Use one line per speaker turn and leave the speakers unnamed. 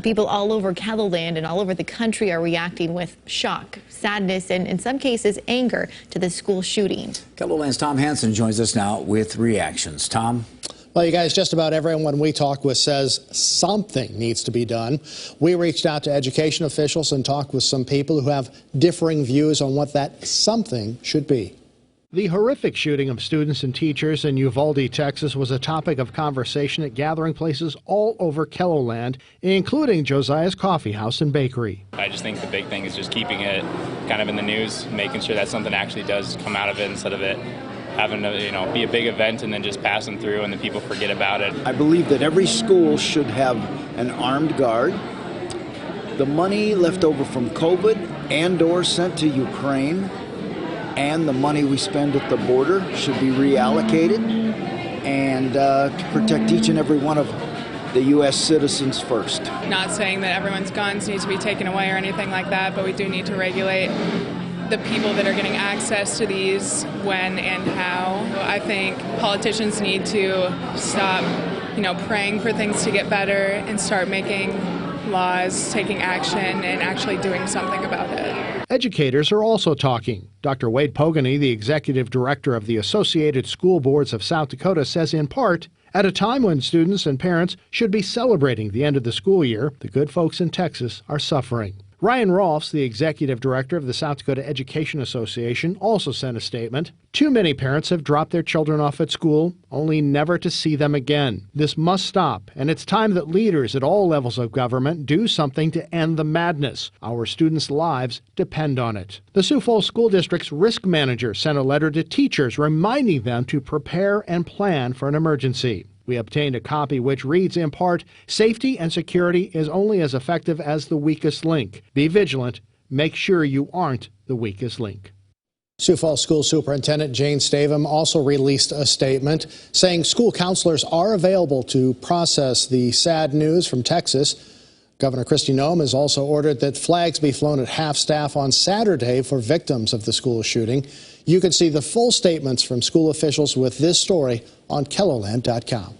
People all over KELOLAND and all over the country are reacting with shock, sadness, and in some cases anger to the school shooting.
KELOLAND's Tom Hansen joins us now with reactions. Tom?
Well, you guys, just about everyone we talk with says something needs to be done. We reached out to education officials and talked with some people who have differing views on what that something should be. The horrific shooting of students and teachers in Uvalde, Texas, was a topic of conversation at gathering places all over KELOLAND, including Josiah's Coffee House and Bakery.
I just think the big thing is just keeping it kind of in the news, making sure that something actually does come out of it instead of it having to, be a big event and then just passing through and then people forget about it.
I believe that every school should have an armed guard. The money left over from COVID and/or sent to Ukraine and the money we spend at the border should be reallocated and to protect each and every one of the U.S. citizens first.
Not saying that everyone's guns need to be taken away or anything like that, but we do need to regulate the people that are getting access to these, when and how. I think politicians need to stop, praying for things to get better and start making laws, taking action, and actually doing something about it.
Educators are also talking. Dr. Wade Pogany, the executive director of the Associated School Boards of South Dakota, says in part, at a time when students and parents should be celebrating the end of the school year, the good folks in Texas are suffering. Ryan Rolfs, the executive director of the South Dakota Education Association, also sent a statement. Too many parents have dropped their children off at school, only never to see them again. This must stop, and it's time that leaders at all levels of government do something to end the madness. Our students' lives depend on it. The Sioux Falls School District's risk manager sent a letter to teachers reminding them to prepare and plan for an emergency. We obtained a copy which reads in part, safety and security is only as effective as the weakest link. Be vigilant. Make sure you aren't the weakest link. Sioux Falls School Superintendent Jane Stavum also released a statement saying school counselors are available to process the sad news from Texas. Governor Kristi Noem has also ordered that flags be flown at half-staff on Saturday for victims of the school shooting. You can see the full statements from school officials with this story on KELOLAND.com.